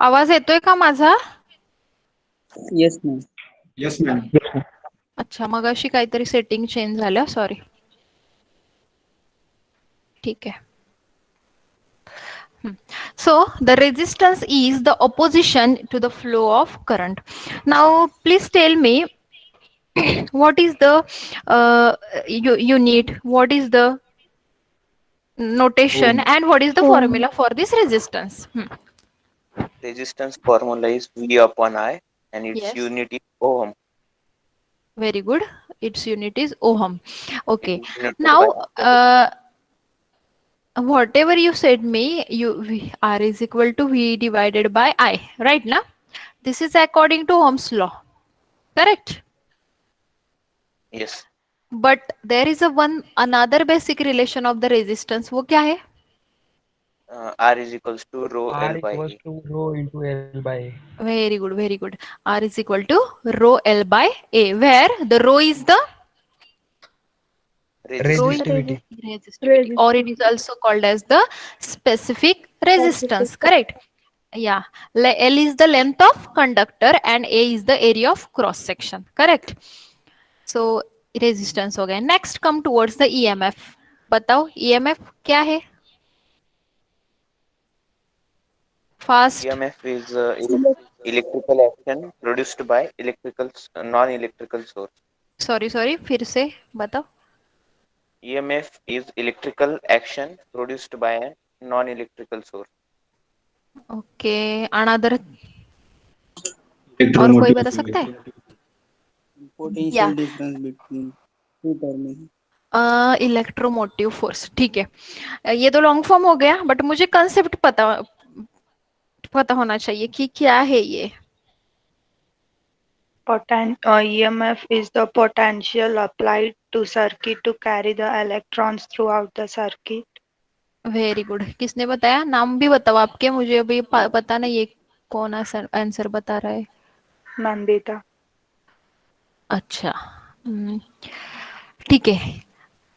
आवाज येतोय का माझा? Yes ma'am. Yes ma'am. अच्छा, मगाशी काहीतरी सेटिंग चेंज झालं, सॉरी. ठीक आहे. So the resistance is the opposition to the flow of current. Now please tell me what is the unit, what is the notation, Ohm. and what is the Ohm. formula for this resistance? Resistance formula is V upon I and its Yes, unit is ohm. very good. Its unit is ohm. It Okay. is denoted by Now whatever you said me, R is equal to V divided by I, right now? This is according to Ohm's law, correct? yes. But there is a one another basic relation of the resistance. वो क्या है? R is equals to rho L R by equals A. to rho into L by A. Very good, very good. R is equal to rho L by A, where the rho is the rho is Resistance. Resistivity. resistivity, or it is also called as the specific resistance, correct? Yeah. L is the length of conductor and A is the area of cross section, correct? So resistance हो गया. Next come towards the EMF. बताओ EMF क्या है? Fast. EMF is electrical action produced by non-electrical source. Sorry, फिर से बताओ. EMF is electrical action produced by a non-electrical source. Okay. Another. और कोई Electromotive बता field. सकता है? या potential difference between two terminal. Electromotive force. ठीक है, ये तो लॉन्ग फॉर्म हो गया, बट मुझे कंसेप्ट पता पता होना चाहिए कि क्या है ये. EMF is the potential applied to circuit to carry the electrons throughout the circuit. Very good. किसने बताया? नाम भी बताओ आपके, मुझे अभी पता नहीं ये कौन आंसर बता रहा है. Nandita. अच्छा, ठीक है,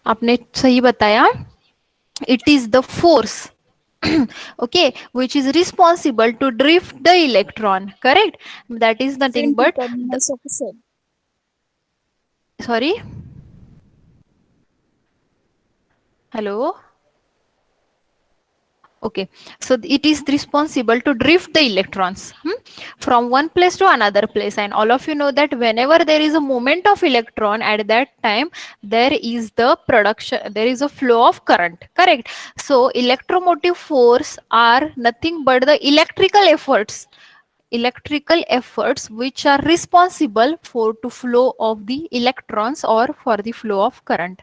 आपने सही बताया. It is the force, okay, which is responsible to drift the electron, correct? That is nothing Different two but the, terminals of a cell. sorry, hello. Okay, so it is responsible to drift the electrons from one place to another place, and all of you know that whenever there is a movement of electron, at that time there is the production, there is a flow of current, correct? So electromotive force are nothing but the electrical efforts which are responsible for to flow of the electrons or for the flow of current.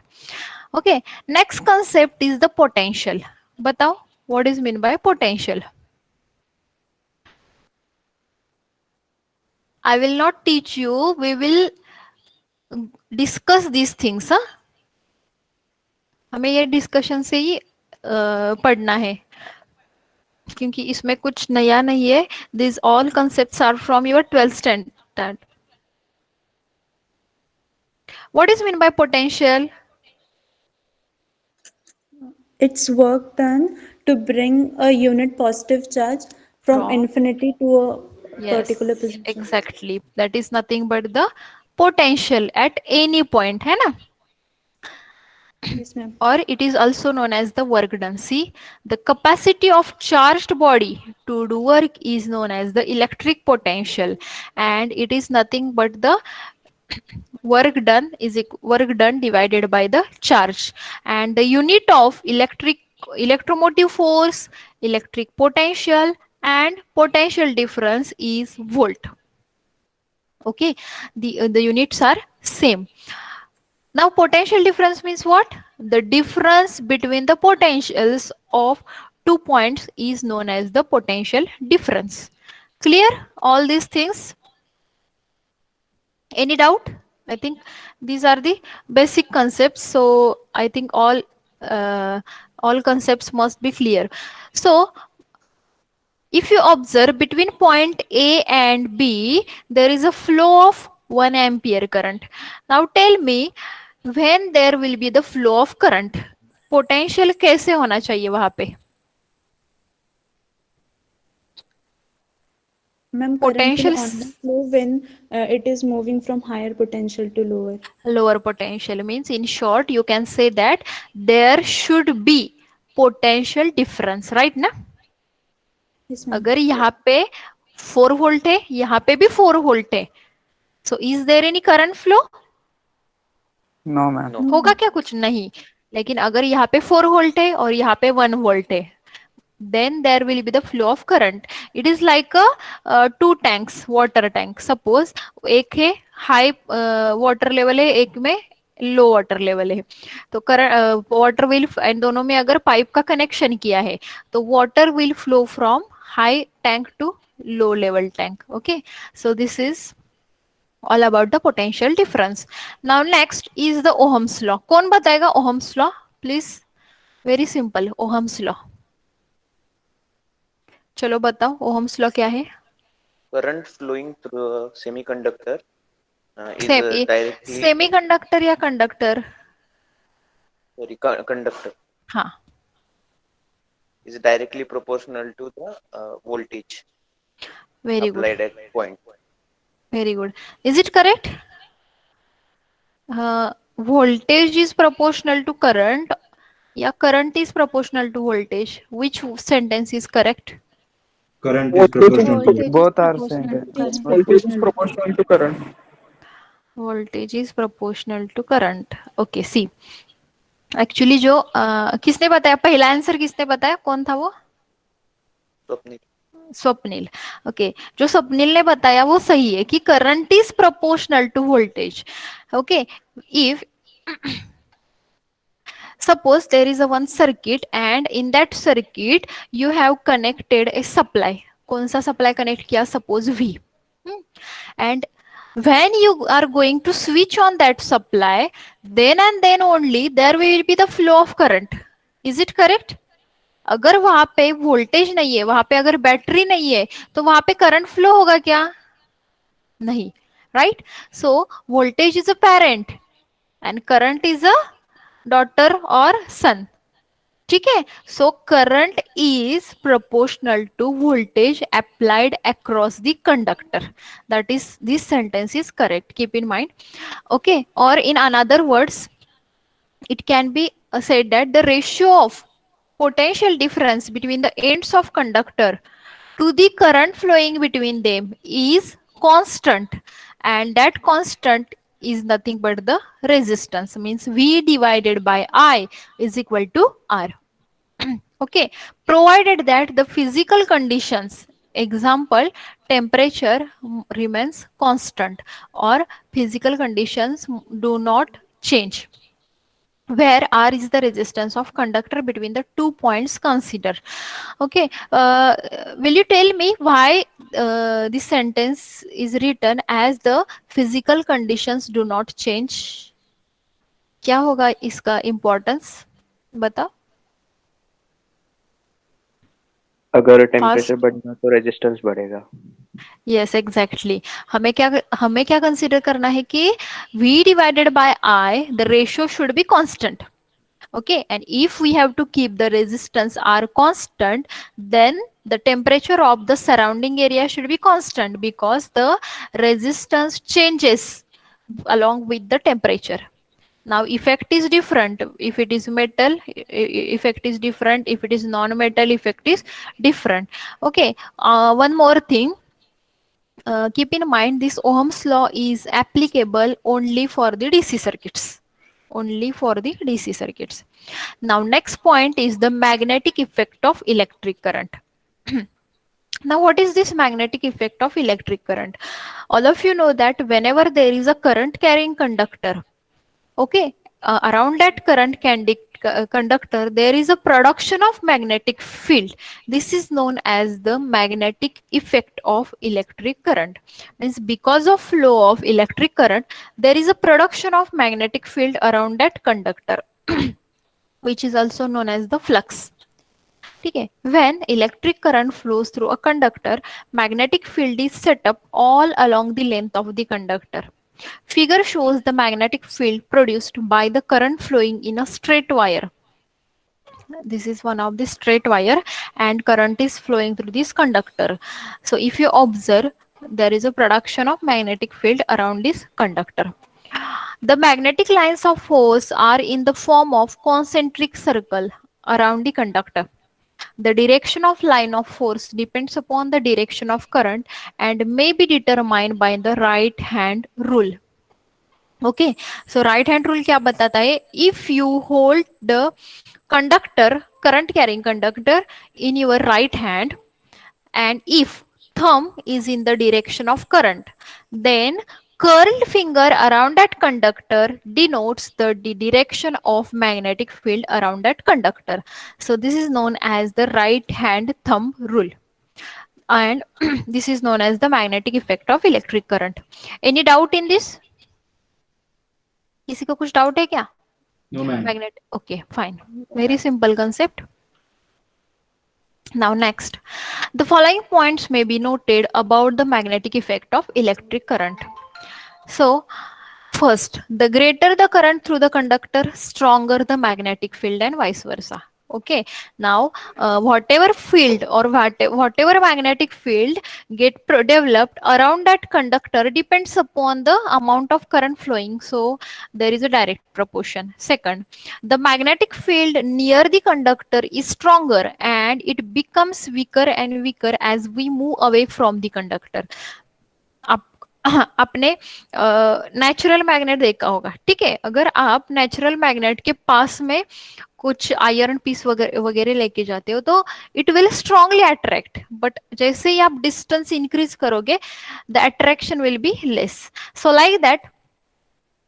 Okay, next concept is the potential. Batao, what is mean by potential? I will not teach you, we will discuss these things. हमें ये discussion से ही पढ़ना है, क्योंकि इसमें कुछ नया नहीं है. These all concepts are from your 12th standard. What is mean by potential? It's work done to bring a unit positive charge from From, infinity to a yes, particular position. exactly. That is nothing but the potential at any point, है ना? Yes, ma'am. Or it is also known as the work done. See, the capacity of charged body to do work is known as the electric potential, and it is nothing but the work done is work done divided by the charge, and the unit of electromotive force, electric potential, and potential difference is volt. Okay, the units are same. Now potential difference means what? The difference between the potentials of 2 points is known as the potential difference. Clear all these things? Any doubt? I think these are the basic concepts. So I think all concepts must be clear. So if you observe between point A and B, there is a flow of 1 ampere current. Now tell me, when there will be the flow of current, potential कैसे होना चाहिए वहां पे? Ma'am, current will Potentials only flow when it is moving from higher potential to lower. lower potential means, in short, you can say that there should be potential difference, right ना? Yes, ma'am. अगर यहाँ पे 4 volt है, यहाँ पे भी 4 volt है, so is there any current flow? No, ma'am. No. होगा क्या? कुछ नहीं. लेकिन अगर यहाँ पे 4 वोल्ट है और यहाँ पे 1 वोल्ट है, then there will be the flow of current. It is like a two tanks, water tank. Suppose एक है high water level है, एक में लो वाटर लेवल है, तो करंट वाटर विल, इन दोनों में अगर पाइप का कनेक्शन किया है तो water will flow from high tank to low level tank. Okay, so this is all about the potential difference. Now next is the Ohm's law. कौन बताएगा Ohm's law? Please, very simple. Ohm's law. चलो बताओ Ohm's law क्या है? Current flowing through a semiconductor is directly semiconductor या conductor? sorry, conductor हाँ, is directly proportional to the voltage very good, applied at point. very good. Is it correct? Voltage is proportional to current या current is proportional to voltage? Which sentence is correct? Current is proportional to Voltage is Both are proportional same. to current. voltage is proportional to current. Voltage is proportional to current. Okay, see. Actually जो किसने बताया, पहला answer किसने बताया, कौन था वो? Swapnil. Swapnil. Okay, जो स्वप्निल ने बताया वो सही है कि current is proportional to voltage. Okay, if suppose there is a one circuit and in that circuit you have connected a supply. कौन सा supply connect किया? Suppose V. And when you are going to switch on that supply, then and then only there will be the flow of current. Is it correct? अगर वहां पे voltage नहीं है, वहां पे अगर बैटरी नहीं है, तो वहां पे करंट फ्लो होगा क्या? नहीं, right? So voltage is a parent and current is a daughter और सन. ठीक है, so current is proportional to voltage applied across the conductor. That is, this sentence is correct, keep in mind. Okay, और in another words it can be said that the ratio of potential difference between the ends of conductor to the current flowing between them is constant, and that constant is nothing but the resistance, means V divided by I is equal to R. Okay, provided that the physical conditions, example temperature remains constant or physical conditions do not change, where R is the resistance of conductor between the 2 points considered. Okay, will you tell me why this sentence is written as the physical conditions do not change? क्या होगा इसका importance? बताओ. अगर temperature बढ़ेगा तो resistance बढ़ेगा. Yes, exactly. हमें क्या कंसीडर करना है कि V divided by I, the ratio should be constant. Okay, and if we have to keep the resistance R constant, then the temperature of the surrounding area should be constant because the resistance changes along with the temperature. Now effect is different. If it is metal, effect is different. If it is non-metal, effect is different. Okay, one more thing. Keep in mind this Ohm's law is applicable only for the DC circuits. Only for the DC circuits. Now next point is the magnetic effect of electric current. Now what is this magnetic effect of electric current? All of you know that whenever there is a current carrying conductor, okay, around that current conductor there is a production of magnetic field. This is known as the magnetic effect of electric current. Means because of flow of electric current there is a production of magnetic field around that conductor which is also known as the flux. Okay. When electric current flows through a conductor, magnetic field is set up all along the length of the conductor. Figure shows the magnetic field produced by the current flowing in a straight wire. This is one of the straight wire and current is flowing through this conductor. So if you observe, there is a production of magnetic field around this conductor. The magnetic lines of force are in the form of concentric circle around the conductor. The direction of line of force depends upon the direction of current and may be determined by the right hand rule. Okay, so right hand rule क्या बताता है? If you hold the conductor, current carrying conductor in your right hand, and if thumb is in the direction of current, then curled finger around that conductor denotes the direction of magnetic field around that conductor. So this is known as the right hand thumb rule, and this is known as the magnetic effect of electric current. Any doubt in this? किसी को कुछ doubt है क्या? No, ma'am. Magnet. Okay, fine. Very simple concept. Now next, the following points may be noted about the magnetic effect of electric current. So first, the greater the current through the conductor, stronger the magnetic field and vice versa. Okay, now whatever field or whatever magnetic field developed around that conductor depends upon the amount of current flowing. So there is a direct proportion. Second, the magnetic field near the conductor is stronger and it becomes weaker and weaker as we move away from the conductor. आपने natural magnet देखा होगा, ठीक है? अगर आप natural magnet के पास में कुछ आयरन पीस वगैरह लेके जाते हो तो it will strongly attract, but जैसे ही आप डिस्टेंस इंक्रीज करोगे the attraction will be less. So like that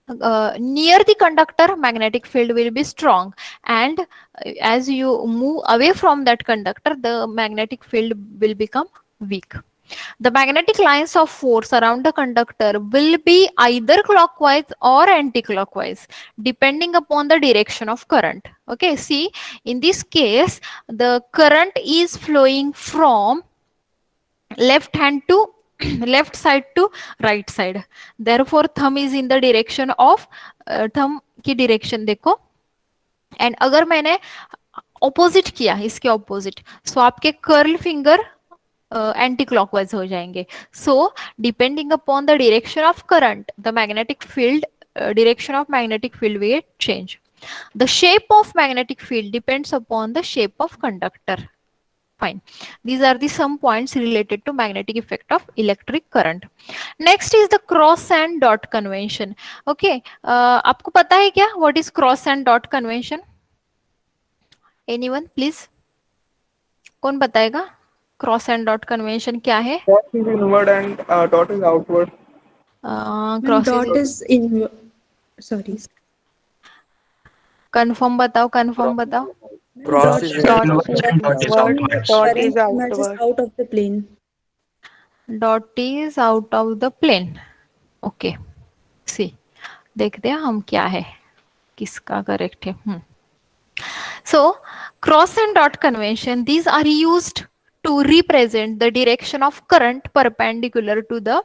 near the conductor magnetic field will be strong, and as you move away from that conductor the magnetic field will become weak. The magnetic lines of force around the conductor will be either clockwise or anti-clockwise depending upon the direction of current. Okay, see, in this case the current is flowing from left hand to left side to right side, therefore thumb is in the direction of thumb की direction देखो, and अगर मैंने opposite किया इसके opposite, so आपके curl finger anti-clockwise हो जाएंगे. So depending upon the direction of current the magnetic field direction of magnetic field will change. The shape of magnetic field depends upon the shape of conductor. Fine, these are the some points related to magnetic effect of electric current. Next is the cross and dot convention. Okay, आपको पता है क्या what is cross and dot convention? Anyone please? कौन बताएगा cross and dot convention क्या है? Cross is inward and dot is outward. Cross Dot is in. Sorry. Confirm बताओ, confirm बताओ. Cross is Dot inward and dot is outward. dot is Current emerges outward. out of the plane. Dot is out of the plane. Okay, see देखते हैं हम क्या है, किसका correct है. So cross and dot convention, these are used to represent the direction of current perpendicular to the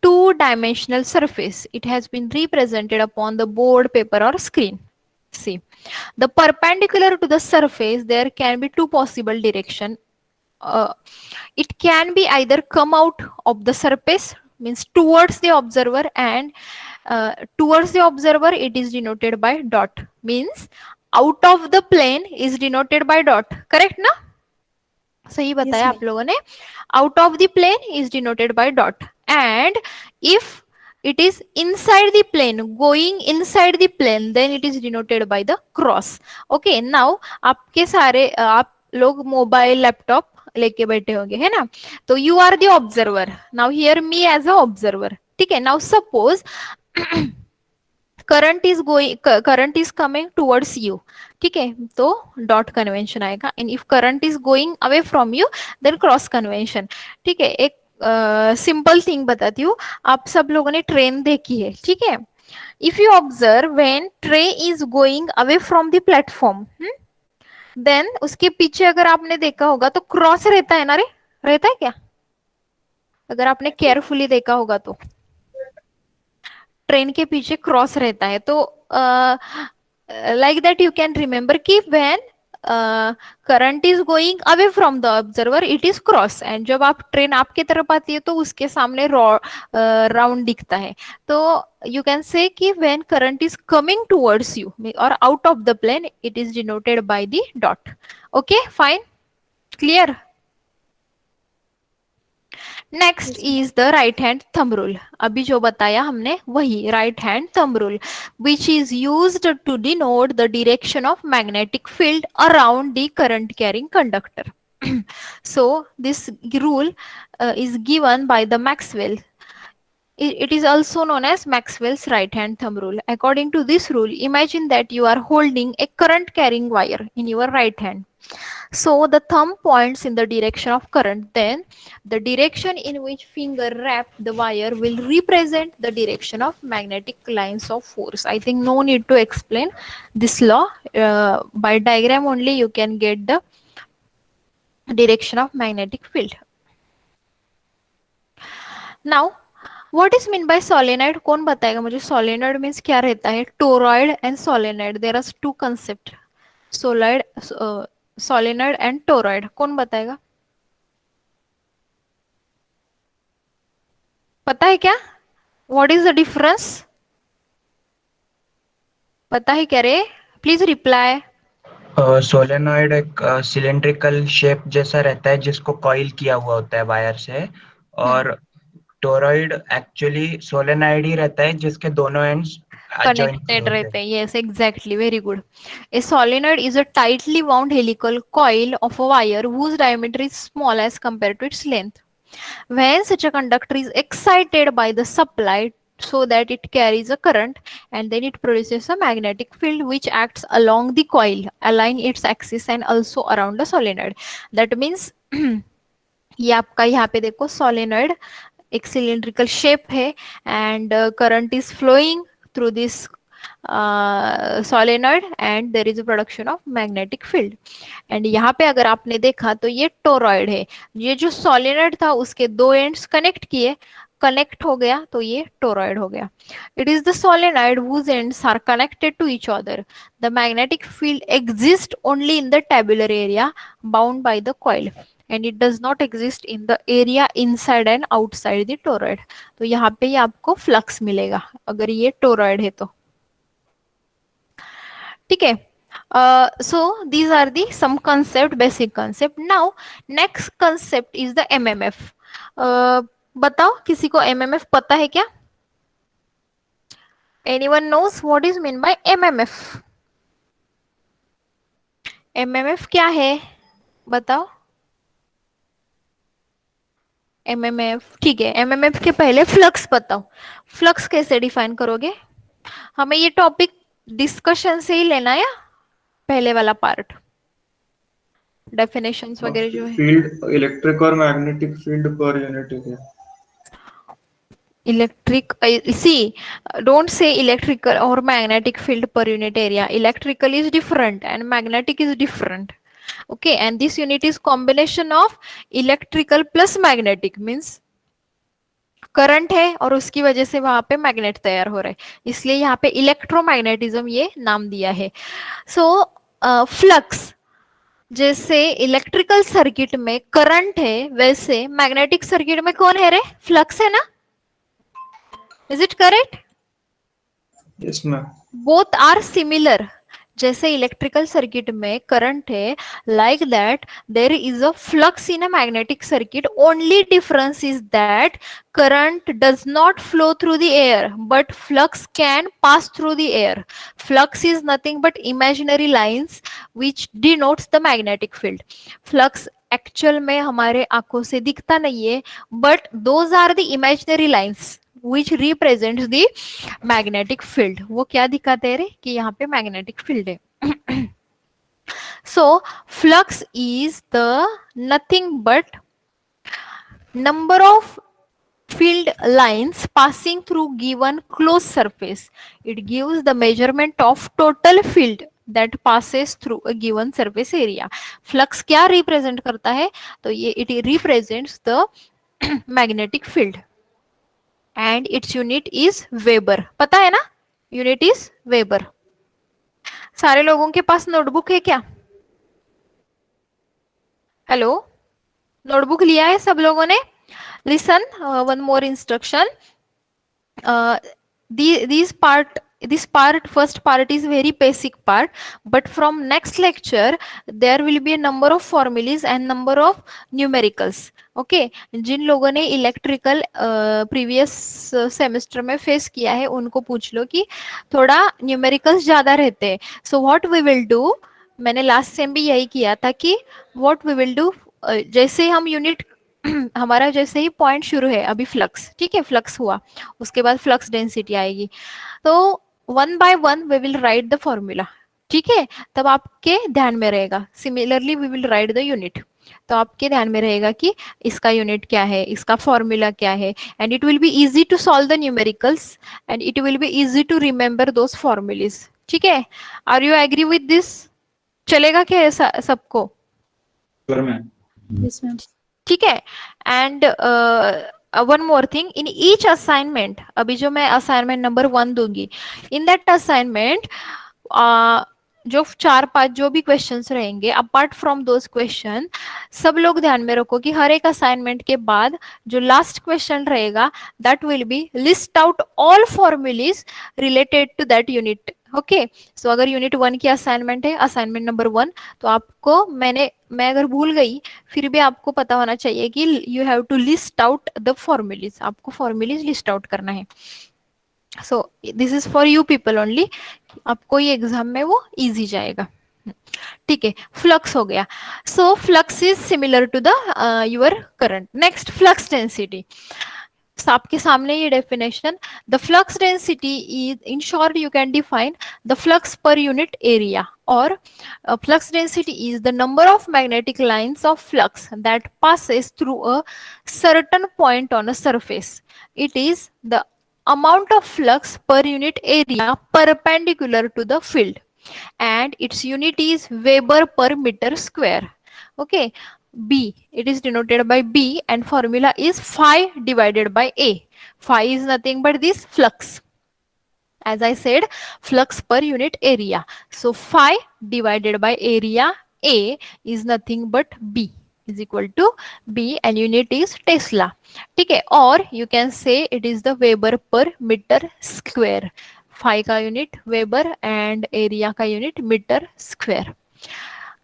two-dimensional surface. It has been represented upon the board, paper or screen. See, the perpendicular to the surface, there can be two possible direction. It can be either come out of the surface, means towards the observer, and towards the observer it is denoted by dot, means out of the plane is denoted by dot. Correct ना? सही बताया Yes, आप लोगों ने. Out of the plane is denoted by dot, and if it is inside the plane, going inside the plane, then it is denoted by the cross. Okay, now आपके सारे आप लोग मोबाइल लैपटॉप लेके बैठे होंगे है ना, तो you are the observer. Now here me as a observer. ठीक है, now suppose current is coming towards you. ठीक है, तो डॉट कन्वेंशन आएगा. And if current is going away from you then cross convention. ठीक है, एक सिंपल थिंग बताती हूँ. आप सब लोगों ने ट्रेन देखी है, ठीक है? If you observe when train is going away from the platform, then उसके पीछे अगर आपने देखा होगा तो क्रॉस रहता है ना रे, रहता है क्या? अगर आपने केयरफुली देखा होगा तो ट्रेन के पीछे क्रॉस रहता है. तो like that you can remember कि when current is going away from the observer, it is cross, and जब आप ट्रेन आपके तरफ आती है तो उसके सामने राउंड दिखता है. तो यू कैन से कि when current is coming towards you और out of the plane, it is denoted by the dot. Okay fine, clear. Next is the right hand thumb rule. अभी जो बताया हमने वही right hand thumb rule, which is used to denote the direction of magnetic field around the current carrying conductor. So this rule is given by the Maxwell. It is also known as Maxwell's right hand thumb rule. According to this rule, imagine that you are holding a current carrying wire in your right hand. So the thumb points in the direction of current, then the direction in which finger wrap the wire will represent the direction of magnetic lines of force. I think no need to explain this law. By diagram only you can get the direction of magnetic field. Now what is mean by solenoid? कौन बताएगा मुझे solenoid means क्या रहता है? Toroid and solenoid, there are two concept, solenoid and toroid. कौन बताएगा? पता है क्या? What is the difference? पता है क्या रे? Please reply. सोलेनॉइड एक सिलेंड्रिकल शेप जैसा रहता है जिसको कॉइल किया हुआ होता है वायर से, और टोरॉइड एक्चुअली सोलेनॉइड ही रहता है जिसके दोनों एंड्स Connected रहते हैं. Yes, exactly, very good. A solenoid is a tightly wound helical coil of a wire whose diameter is small as compared to its length. When such a conductor is excited by the supply so that it carries a current, and then it produces a magnetic field which acts along the coil, align its axis and also around the solenoid. That means ये आपका यहाँ पे देखो solenoid एक cylindrical shape है, and current is flowing through this solenoid and there is a production of magnetic field. And यहाँ पे अगर आपने देखा तो ये टोरॉइड है. ये जो सोलेनॉइड था उसके दो एंड्स कनेक्ट हो गया तो ये टोरॉइड हो गया. It is the solenoid whose ends are connected to each other. The magnetic field exists only in the tabular area bound by the coil, and it does not exist in the area inside and outside the toroid. तो यहाँ पे ही आपको flux मिलेगा अगर ये toroid है तो. ठीक है. So these are the some basic concept. Now next concept is the MMF. बताओ किसी को MMF पता है क्या? Anyone knows what is mean by MMF? MMF क्या है बताओ. MMF ठीक है. MMF के पहले फ्लक्स बताओ. फ्लक्स कैसे डिफाइन करोगे? हमें ये टॉपिक डिस्कशन से ही लेना है, पहले वाला पार्ट डेफिनेशंस वगैरह जो है. फील्ड इलेक्ट्रिक और मैग्नेटिक फील्ड पर यूनिट है. Electric see don't say electrical और magnetic field per unit area. Electrical is different and magnetic is different. Okay, and this unit is combination of electrical plus magnetic, means current है और उसकी वजह से वहां पे magnet तैयार हो रहा है, इसलिए यहाँ पे इलेक्ट्रोमैग्नेटिज्म ये नाम दिया है. सो फ्लक्स जैसे इलेक्ट्रिकल सर्किट में करंट है वैसे मैग्नेटिक सर्किट में कौन है रे? फ्लक्स है ना? Is it correct? Yes ma'am. Both are similar. जैसे इलेक्ट्रिकल सर्किट में करंट है, like that there is a flux in a magnetic circuit. Only difference is that current does not flow through the air, but flux can pass through the air. Flux is nothing but imaginary lines which denotes the magnetic field. Flux actual में हमारे आंखों से दिखता नहीं है, but those are the imaginary lines which represents the magnetic field. वो क्या दिखाते हैं कि यहाँ पे magnetic field है. So flux is the nothing but number of field lines passing through given closed surface. It gives the measurement of total field that passes through a given surface area. Flux क्या represent करता है? तो ये it represents the magnetic field. And its unit is Weber. पता है ना? Unit is Weber. सारे लोगों के पास नोटबुक है क्या? हेलो, नोटबुक लिया है सब लोगों ने? Listen, one more instruction. This first part is very basic part, but from next lecture there will be a number of formulas and number of numericals. Okay, जिन लोगों ने इलेक्ट्रिकल प्रीवियस सेमेस्टर में face किया है उनको पूछ लो कि थोड़ा numericals ज्यादा रहते हैं. So what we will do, मैंने लास्ट सेम भी यही किया था कि व्हाट वी विल डू, जैसे हम यूनिट हमारा जैसे ही पॉइंट शुरू है, अभी फ्लक्स, ठीक है, फ्लक्स हुआ, उसके बाद फ्लक्स डेंसिटी आएगी, तो one by one we will write the formula. ठीक है, तब आपके ध्यान में रहेगा. Similarly we will write the unit, तो आपके ध्यान में रहेगा कि इसका यूनिट क्या है, इसका फॉर्मूला क्या है, and it will be easy to solve the numericals and it will be easy to remember those formulae. ठीक है, are you agree with this? चलेगा क्या ऐसा सबको? Sure, ma'am. Yes, ma'am. ठीक है. And one more thing, in each assignment, अभी जो मैं असाइनमेंट नंबर 1 दूंगी, इन दैट असाइनमेंट जो 4-5 जो भी क्वेश्चंस रहेंगे, अपार्ट फ्रॉम दोज क्वेश्चन, सब लोग ध्यान में रखो कि हर एक असाइनमेंट के बाद जो लास्ट क्वेश्चन रहेगा that will be list out all formulae related to that unit. Okay, so अगर यूनिट 1 की असाइनमेंट है, असाइनमेंट नंबर 1, तो आपको मैं अगर भूल गई फिर भी आपको पता होना चाहिए कि you have to list out the formulae, आपको फॉर्मूलीज लिस्ट आउट करना है. So this is for you people only, आपको ये एग्जाम में वो इजी जाएगा. ठीक है, फ्लक्स हो गया. So flux is similar to the your current. Next, flux density. आपके सामने ये definition, the flux density is, in short you can define the flux per unit area, और flux density is the number of magnetic lines of flux that passes through a certain point on a surface. It is the amount of flux per unit area perpendicular to the field, and its unit is Weber per meter square. Okay, B, it is denoted by B, and formula is phi divided by A. Phi is nothing but this flux. As I said, flux per unit area. So phi divided by area A is nothing but B is equal to B, and unit is Tesla. ठीक है, और you can say it is the Weber per meter square. Phi का unit Weber and area का unit meter square.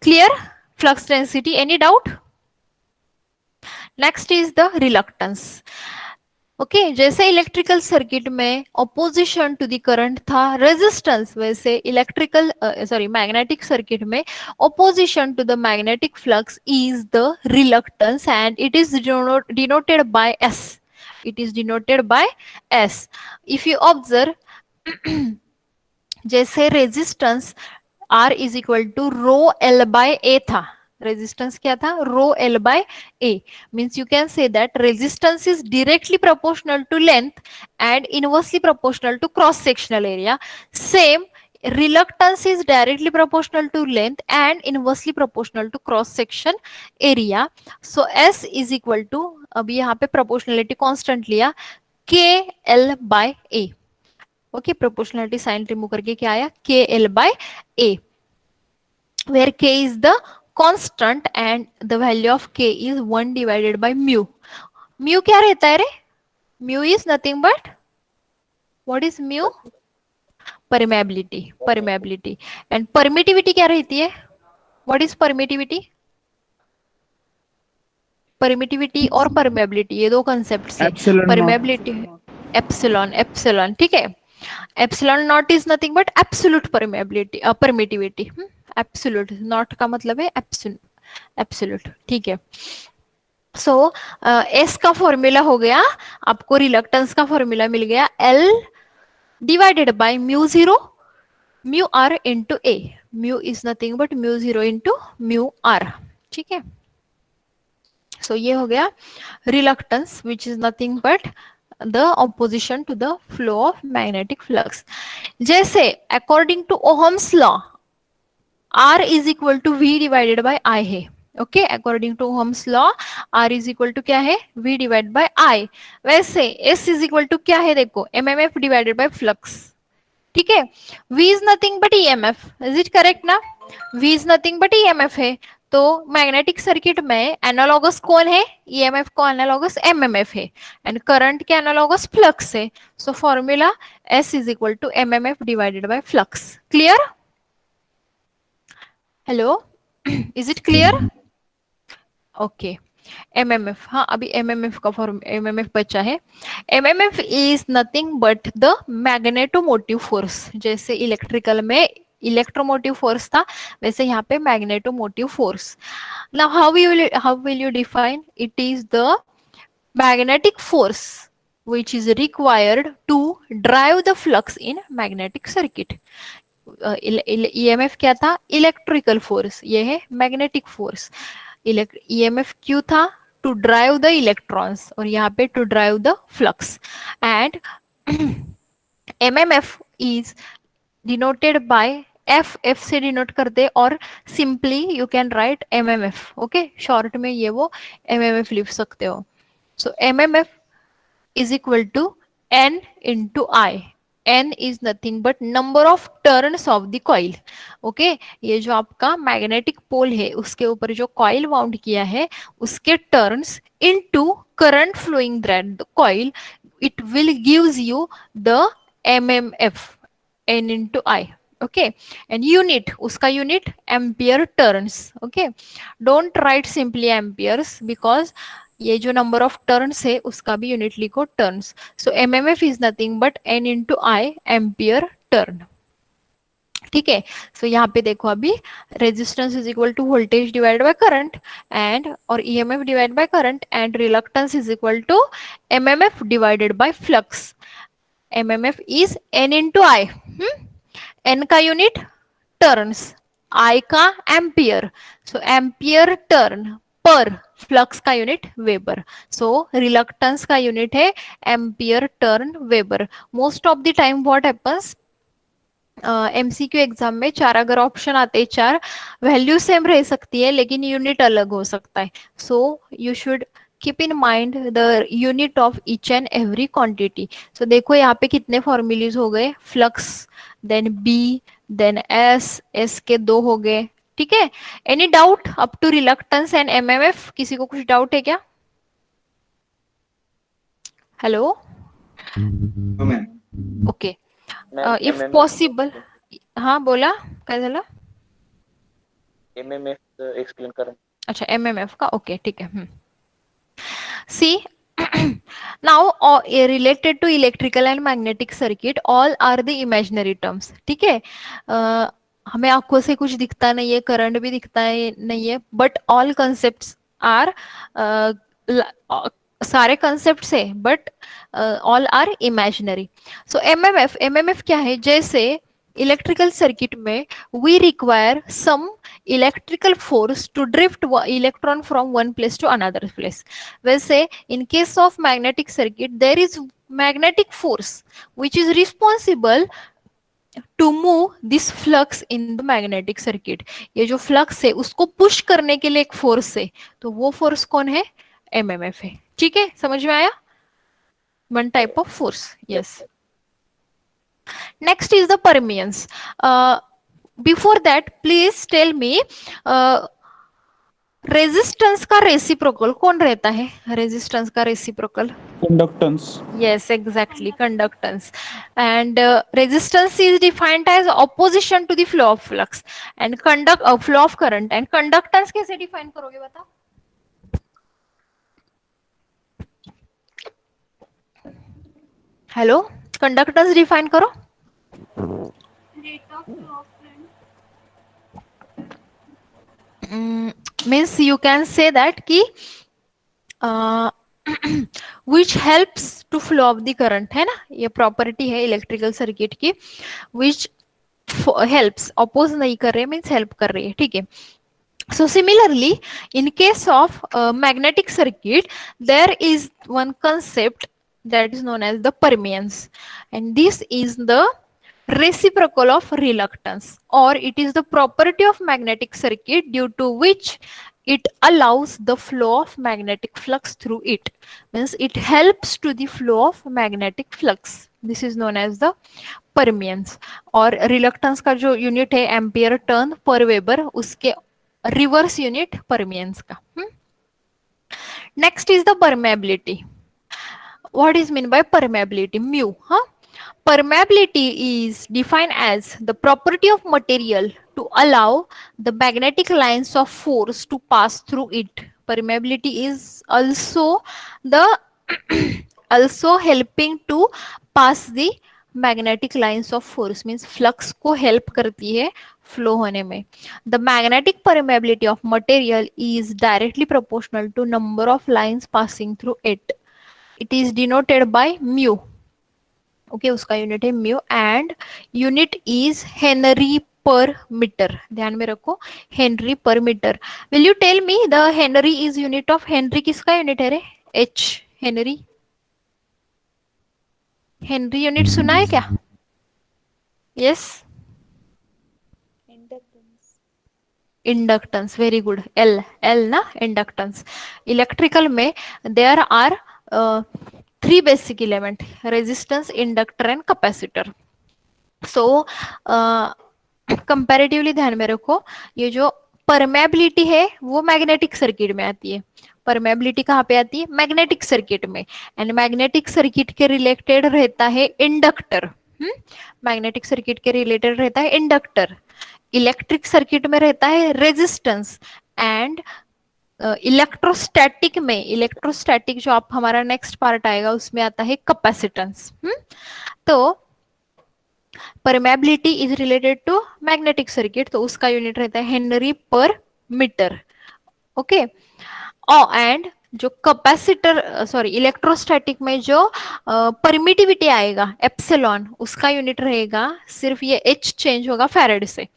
Clear? Flux density. Any doubt? Next is the reluctance. Okay, जैसे electrical circuit में opposition to the current था resistance, वैसे electrical magnetic circuit में opposition to the magnetic flux is the reluctance, and it is denoted by S. It is denoted by S. If you observe, जैसे resistance R is equal to rho L by A था, resistance क्या था, rho L by A, means you can say that resistance is directly proportional to length and inversely proportional to cross sectional area. Same reluctance is directly proportional to length and inversely proportional to cross section area. So S is equal to, अभी यहाँ पे proportionality constant लिया, K L by A. Okay, proportionality sign remove करके क्या आया, K L by A, where k is the constant and the value of k is 1 divided by mu. Mu क्या रहता है रे? Mu is nothing but, what is mu? Permeability. Permeability. And permittivity क्या रहती है? What is permittivity? Permittivity और permeability, ये दो concepts है. Epsilon naught. Permeability, epsilon, ठीक है. Epsilon naught is nothing but absolute permeability, permittivity. Absolute, not का मतलब है एब्सोल्यूट. ठीक है, सो एस का फॉर्मूला हो गया, आपको रिलक्टेंस का फॉर्मूला मिल गया, L divided by mu 0 mu R into A. Mu is nothing but mu 0 into mu R. ठीक है, सो ये हो गया reluctance, which is nothing but the opposition to the flow of magnetic flux. जैसे according to Ohm's law R is equal to V divided by I है. Okay, according to Ohm's law R is equal to क्या है, V divided by I. वैसे S is equal to क्या है, देखो, MMF divided by flux. ठीक है, V is nothing but EMF. Is it correct ना? V is nothing but EMF है, तो मैग्नेटिक सर्किट में एनालॉगस कौन है, ईएमएफ को एनालॉगस एमएमएफ है, एंड करंट के एनालॉगस फ्लक्स है. So formula S is equal to MMF divided by flux. Clear? Hello, is it clear? Okay. MMF, हाँ अभी एमएमएफ का फॉर्म एमएमएफ बचा है. MMF is nothing but the magnetomotive force. जैसे electrical में electromotive force था, वैसे यहाँ पे magnetomotive force. Now how will you define? It is the magnetic force which is required to drive the flux in magnetic circuit. EMF क्या था? Electrical force. ये है मैग्नेटिक फोर्स. EMF क्यों था? टू ड्राइव द इलेक्ट्रॉन्स, और यहाँ पे to drive the flux. And MMF is denoted by F से डिनोट करते, और simply you can write MMF. Okay, short में ये वो MMF लिख सकते हो. So MMF is equal to N into I. N is nothing but number of turns of the coil. Okay, ये जो आपका मैग्नेटिक पोल है उसके ऊपर जो कॉइल वाउंड किया है उसके turns into current flowing through the coil, it will gives you the MMF, N into I. Okay, and unit, उसका unit ampere turns. Okay, don't write simply amperes because ये जो नंबर ऑफ टर्न्स है उसका भी unit लिखो turns. So MMF is nothing but N into I ampere turn. ठीक है. So यहाँ पे देखो अभी resistance is equal to voltage divide by current and और EMF divide by current and reluctance is equal to MMF divided by flux. MMF is N into I. N का unit turns, I का ampere. So ampere turn per flux का unit weber. So reluctance का unit है ampere turn weber. Most of the time what happens, MCQ exam में चार अगर option आते हैं, चार वैल्यू सेम रह सकती है लेकिन यूनिट अलग हो सकता है. So you should keep in mind the unit of each and every quantity. So देखो यहाँ पे कितने फॉर्मूलेज हो गए, flux, then B, then S, S के दो हो गए. ठीक है. Any doubt up to reluctance and MMF? किसी को कुछ डाउट है क्या? हेलो. Okay, if possible. हाँ बोला, काय झालं? MMF एक्सप्लेन करा. अच्छा, एमएमएफ का. ओके, ठीक है. सी now related to electrical and magnetic circuit, all are the imaginary terms. ठीक है. हमें आंखों से कुछ दिखता नहीं है, करंट भी दिखता है नहीं है, बट ऑल कंसेप्ट्स आर, सारे कंसेप्ट्स है but all are imaginary. So MMF क्या है? जैसे इलेक्ट्रिकल सर्किट में we require some electrical force to drift electron from one place to another place. वैसे in case of magnetic circuit there is magnetic force which is responsible to move this flux in the magnetic circuit. ये जो flux है उसको push करने के लिए एक force है, तो वो फोर्स कौन है? एमएमएफ है. ठीक है, समझ में आया? One type of force. Yes. Next is the permeance. Before that please tell me, resistance का रेसिप्रोकल कौन रहता है? रेजिस्टेंस का reciprocal Conductance. yes, exactly, conductance. And resistance is defined as opposition to the flow of flux and flow of current. And conductance कैसे define करोगे बताओ? Hello, conductance define करो. Means you can say that कि which helps to flow of the current, है ना? ये property है electrical circuit की, which helps, oppose नहीं कर रहे, मीन्स हेल्प कर रही है. ठीक है. So similarly, in case of magnetic circuit, there is one concept that is known as the permeance, and this is the reciprocal of reluctance, or it is the property of magnetic circuit due to which it allows the flow of magnetic flux through it. Means it helps to the flow of magnetic flux. This is known as the permeance. और reluctance का जो unit है ampere turn पर weber, उसके reverse unit परमियंस का. Next is the permeability. What is mean by permeability? Mu. Permeability is defined as the property of material to allow the magnetic lines of force to pass through it. Permeability is also the also helping to pass the magnetic lines of force, means flux को help करती है flow होने में. The magnetic permeability of material is directly proportional to number of lines passing through it. It is denoted by mu. Okay, उसका unit है mu and unit is Henry per meter. ध्यान में रखो, Henry per meter. Will you tell me the Henry is unit of Henry किसका unit है रे? H. Henry. Henry unit सुना है क्या? Yes. Inductance. Very good. L. L ना इंडक्टेंस. इलेक्ट्रिकल में there are 3 basic element, resistance, inductor and capacitor. So comparatively ध्यान में रखो, ये जो परमेबिलिटी है वो मैग्नेटिक सर्किट में आती है. परमेबिलिटी कहाँ पे आती है? मैग्नेटिक सर्किट में. एंड मैग्नेटिक सर्किट के रिलेटेड रहता है इंडक्टर. मैग्नेटिक सर्किट के रिलेटेड रहता है इंडक्टर. इलेक्ट्रिक सर्किट में रहता है रेजिस्टेंस. एंड इलेक्ट्रोस्टैटिक में, इलेक्ट्रोस्टैटिक जो आप हमारा नेक्स्ट पार्ट आएगा उसमें आता है कैपेसिटेंस. तो permeability is related to magnetic circuit, तो उसका यूनिट रहता है henry per metre. Okay. And जो कैपेसिटर सॉरी इलेक्ट्रोस्टैटिक में जो परमिटिविटी आएगा एप्सिलॉन, उसका यूनिट रहेगा, सिर्फ ये एच चेंज होगा फैरेड से.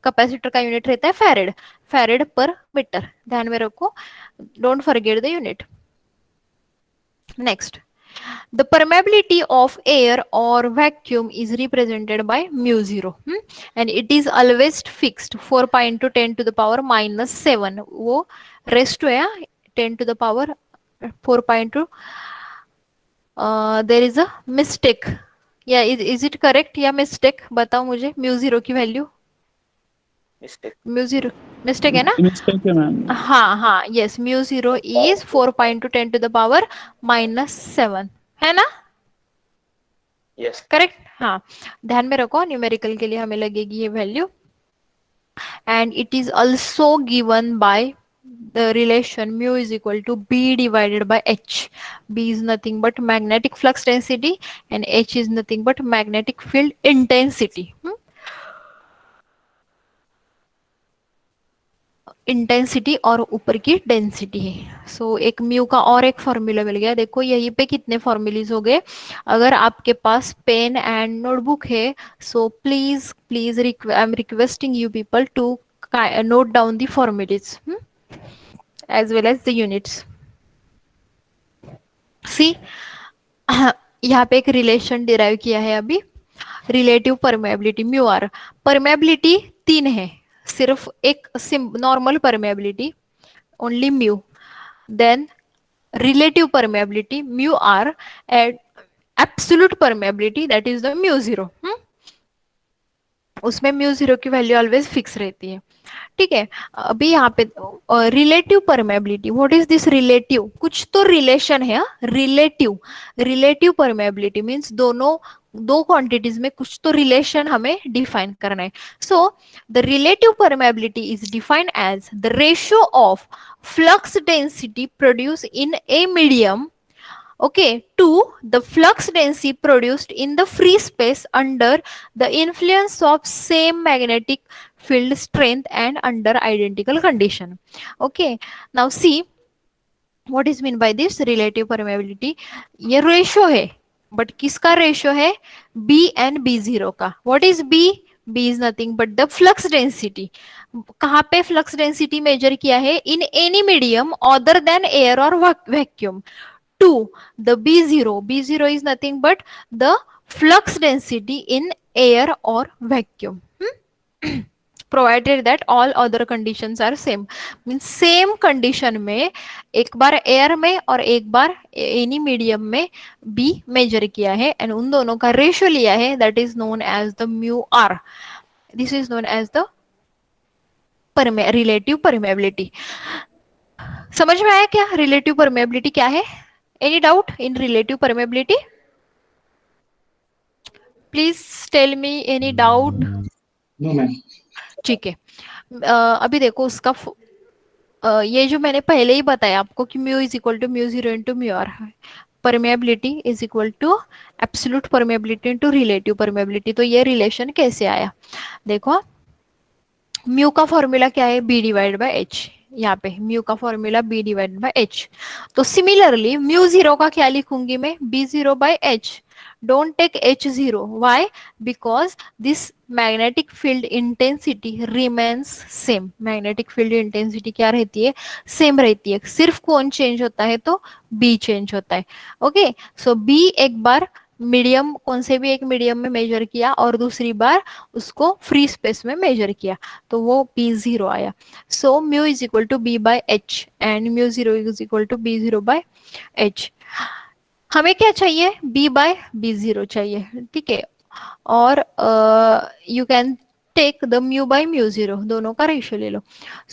कैपेसिटर का यूनिट रहता है फैरेड. फैरेड पर मीटर. ध्यान में रखो, don't forget the unit. Next, the permeability of air or vacuum is represented by mu 0, and it is always fixed 4 pi into 10 to the power minus 7. वो rest है 10 to the power 4 pi into there is a mistake. is it correct या mistake? बताओ मुझे. mu 0 की value mu 0 mistake है ना? Mistake है ma'am. हाँ, yes. mu 0 is 4 pi into 10 to the power minus 7, है ना? Yes. करेक्ट. हाँ, ध्यान में रखो, न्यूमेरिकल के लिए हमें लगेगी ये value. And it is also given by the relation mu is equal to B divided by H. B is nothing but magnetic flux density and H is nothing but magnetic field intensity. Intensity और ऊपर की density है. सो एक mu का और एक formula मिल गया. देखो यहीं पे कितने फॉर्मूलेज हो गए. अगर आपके पास पेन एंड नोटबुक है, so please I am requesting you people to note down the formulae as well as the units. See, यहाँ पे एक रिलेशन डिराइव किया है अभी. Relative permeability mu R. Permeability 3 है, सिर्फ एक normal permeability only mu, then relative permeability mu R, and absolute permeability that is the mu 0. उसमें म्यू 0 की वैल्यू ऑलवेज फिक्स रहती है. ठीक है. अभी यहाँ पे relative permeability. What is this relative? कुछ तो रिलेशन है. रिलेटिव परमेबिलिटी मीन्स दो क्वांटिटीज में कुछ तो रिलेशन हमें डिफाइन करना है. So the relative permeability is defined as the ratio of flux density produce in a medium, okay, to the flux density produced in the free space under the influence of same magnetic field strength and under identical condition. Okay, now see what is mean by this relative permeability. ये ratio है, but किसका ratio है? B and B0 का. What is B? B is nothing but the flux density. कहाँ पे flux density measure किया है? In any medium other than air और vacuum. To the B0 is nothing but the flux density in air or vacuum, provided that all other conditions are same. Means same condition में एक बार air में और एक बार any medium में B major किया है and उन दोनों का रेशियो लिया है, that is known as the mu r. This is known as the relative permeability. समझ में आया क्या रिलेटिव परमेबिलिटी क्या है? Any doubt in relative permeability? Please tell me any doubt. No ma'am. ठीक है, अभी देखो उसका ये जो मैंने पहले ही बताया आपको कि mu is equal to mu zero into mu R, permeability is equal to absolute permeability into relative permeability. तो ये रिलेशन कैसे आया? देखो म्यू का फॉर्मूला क्या है? B divide by H. यहाँ पे म्यू का formula B divide by H. तो सिमिलरली म्यू जीरो का क्या लिखूंगी मैं? B zero by H. Don't take H zero, why? Because this magnetic field intensity remains same. Magnetic field intensity क्या रहती है? सेम रहती है, सिर्फ कौन चेंज होता है? तो बी चेंज होता है। ओके, सो बी एक बार मीडियम, कौन से भी एक मीडियम में मेजर किया और दूसरी बार उसको फ्री स्पेस में मेजर किया, तो वो बी जीरो आया। So mu is equal to B by H and mu zero is equal to B zero by H. हमें क्या चाहिए? बी बाय बी जीरो चाहिए, ठीक है। और you can take the mu by mu zero, दोनों का रेशियो ले लो।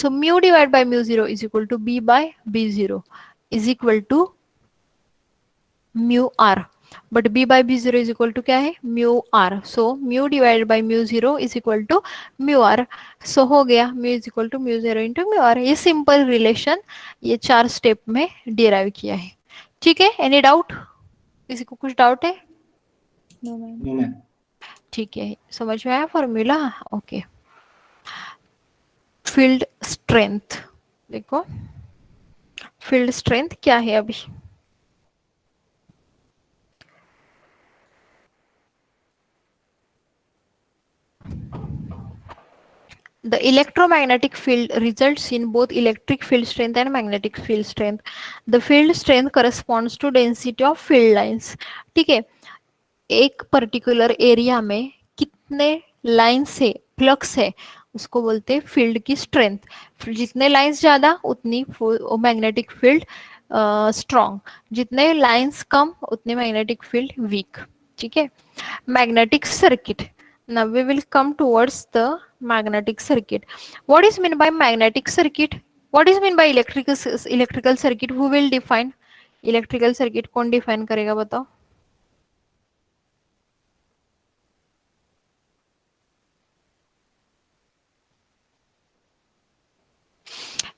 So mu divide by mu zero is equal to B by B zero is equal to mu R, but B by B zero is equal to क्या है? Mu R. So mu divided by mu zero is equal to mu R. So हो गया mu is equal to mu zero into mu are. ये simple relation ये 4 step में derive किया है, ठीक है। Any doubt? किसी को कुछ डाउट है? No, ma'am. No ma'am. ठीक है, समझ में आया फॉर्मूला? ओके, फील्ड स्ट्रेंथ देखो, फील्ड स्ट्रेंथ क्या है अभी? The electromagnetic field results in both electric field strength and magnetic field strength. The field strength corresponds to density of field lines. ठीक है, एक पर्टिकुलर एरिया में कितने लाइन से फ्लक्स है उसको बोलते हैं फील्ड की स्ट्रेंथ। जितने लाइंस ज्यादा उतनी मैग्नेटिक फील्ड स्ट्रॉन्ग, जितने लाइंस कम उतने मैग्नेटिक फील्ड वीक, ठीक है। Magnetic circuit, now we will come towards the magnetic circuit. What is meant by magnetic circuit? What is meant by electrical circuit? Who will define electrical circuit? कौन define करेगा बताओ?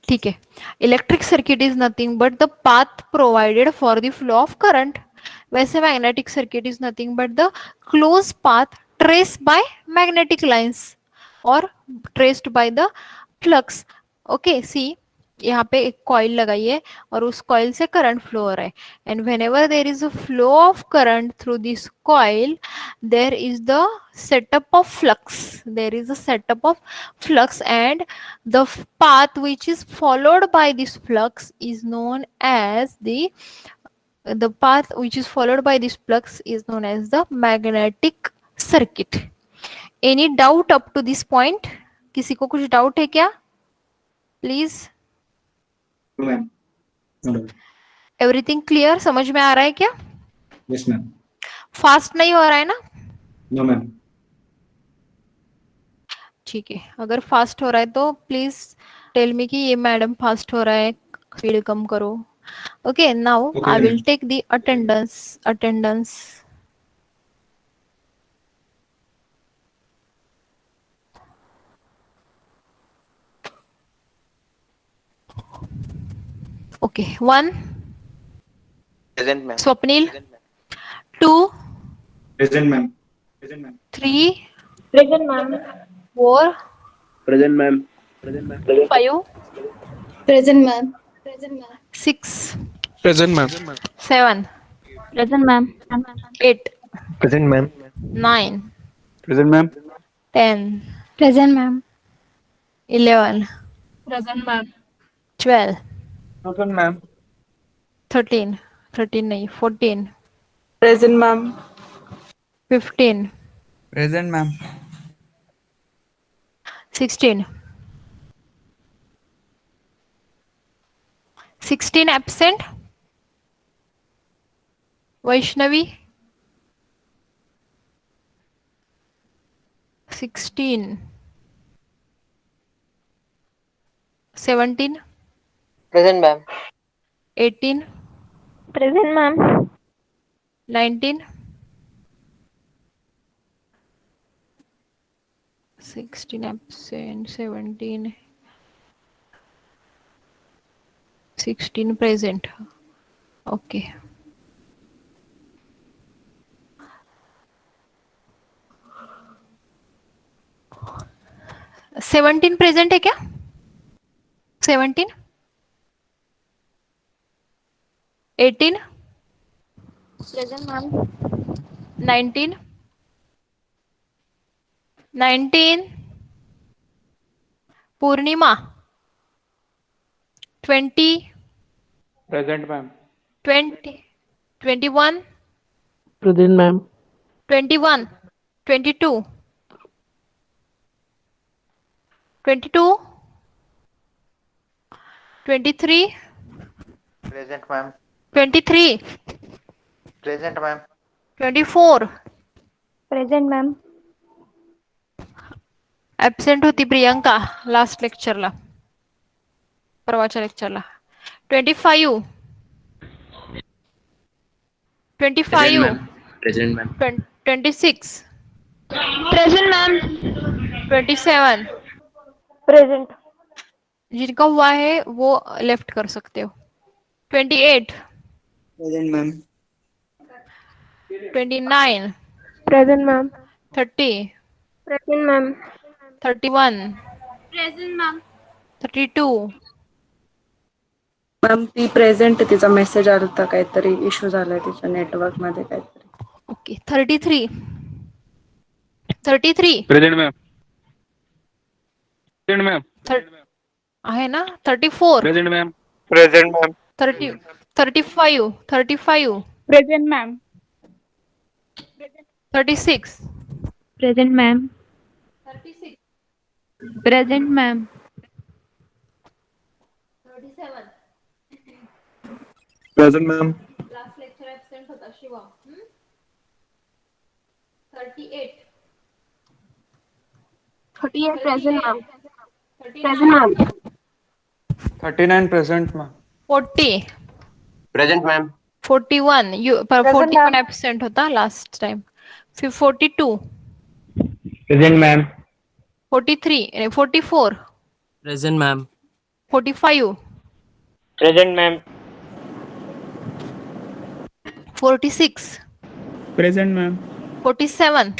ठीक है, electric circuit is nothing but the path provided for the flow of current. वैसे magnetic circuit is nothing but the close path trace by magnetic lines और traced by the flux. Okay, see यहाँ पे एक coil लगाई है और उस coil से करंट फ्लो हो रहा है, and whenever there is a flow of current through this coil there is the setup of flux, there is a setup of flux, and the path which is followed by this flux is known as the path which is followed by this flux is known as the magnetic circuit. Any doubt up to this point? किसी को कुछ doubt है क्या? Please. No ma'am. No doubt. Everything clear? समझ में आ रहा है क्या? Yes ma'am. फास्ट नहीं हो रहा है ना? No ma'am. ठीक है, अगर फास्ट हो रहा है तो प्लीज टेल मी कि ये मैडम फास्ट हो रहा है, स्पीड कम करो। Okay, now Okay, I will madam. Take the attendance. Okay, 1 Present ma'am. Swapnil, 2 present ma'am. Present ma'am. 3 Present, ma'am. 4 Present, ma'am. 5 Present, ma'am. Present, ma'am. 6 Present, ma'am. 7 Present, ma'am. 8 Present, ma'am. 9 Present, ma'am. 10 Present, ma'am. 11 Present, ma'am. 12 Present, ma'am. 13 नहीं 14 Present, ma'am. 15 Present, ma'am. 16 absent. Vaishnavi 16 17, Present, ma'am. 18, Present, ma'am. 19, 16 absent, 17, 16 present. Okay. Seventeen present है क्या? 17, 18, Present, ma'am. 19, 19, पूर्णिमा 20, Present, ma'am. 20, 21, Present, ma'am. 21, 22, 22, 23, Present, ma'am. 23, Present, ma'am. 24. Present, ma'am. Absent होती Priyanka last लेक्चरला, परवाच्या लेक्चरला. 25, 25, Present, ma'am. 26, Present, ma'am. 27. Present. जिनका हुआ है वो left कर सकते हो. 28, Present, ma'am. 29, Present, ma'am. 30, Present, ma'am. 31, Present, ma'am. 32. Ma'am ती प्रेझेंट, तिचा मेसेज आला होता, काहीतरी इश्यू झालाय तिच्या नेटवर्क मध्ये काहीतरी. Okay. 33, 33. Present, ma'am. Present, ma'am. आहे ना. 34, Present, ma'am. Present, ma'am. 30, 35, 35, present ma'am. 36, Present, ma'am. 36, Present, ma'am. 37. Present, ma'am. Last lecture absent होता Shiva. 38, 38. Present, ma'am. 39, ma'am. 39 present, ma'am. 40, Present, ma'am. 41. 41 absent होता last time. 42, Present, ma'am. 43, 44, Present, ma'am. 45, Present, ma'am. 46, Present, ma'am. 47,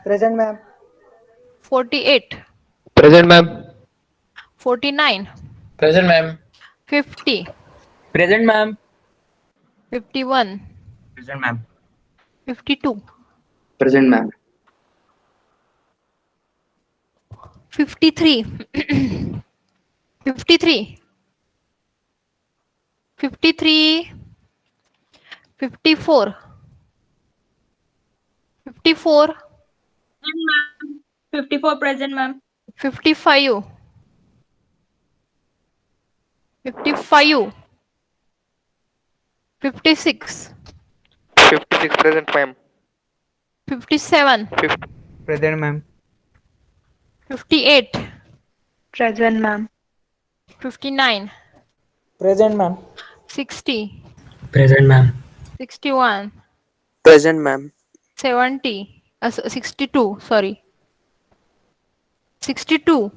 Present, ma'am. 48, Present, ma'am. 49, Present, ma'am. 50, Present, ma'am. 51, Present, ma'am. 52, Present, ma'am. 53, 53, 53, 54, 54, 54. Present, ma'am. 55, 55, 56, 56. Present, ma'am. 57, Present, ma'am. 58, Present, ma'am. 59, Present, ma'am. 60, Present, ma'am. 61, Present, ma'am. 70, 62, sorry. 62,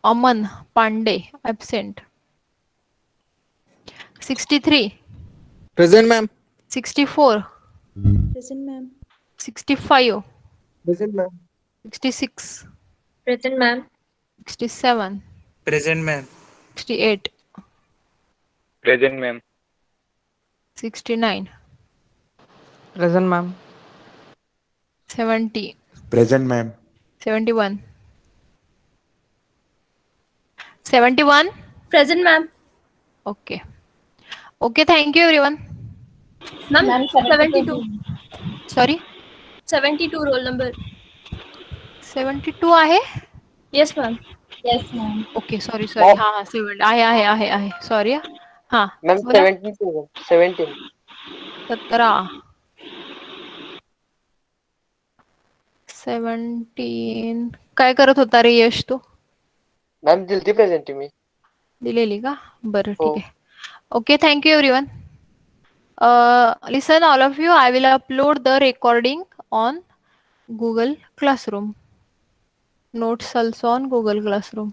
Aman Pandey, absent. 63, Present, ma'am. 64, Present ma'am. 65, Present, ma'am. 66, Present, ma'am. 67, Present, ma'am. 68, Present, ma'am. 69, Present, ma'am. 70, Present, ma'am. 71, 71. Present, ma'am. Okay. Okay, thank you everyone. Ma'am, 72. Sorry, 72 roll number. 72 आहे. Yes, ma'am. Yes, ma'am. Okay sorry sorry. हा हा 7 आहे sorry. हा Ma'am, बोला. 72. 17. 17, 17. काय करत होता रे यश तू? मॅम दिलती प्रेझेंटी मी. दिलेली का? बरं ठीक आहे. Okay, thank you everyone. Listen all of you, I will upload the recording on Google Classroom. Notes also on Google Classroom.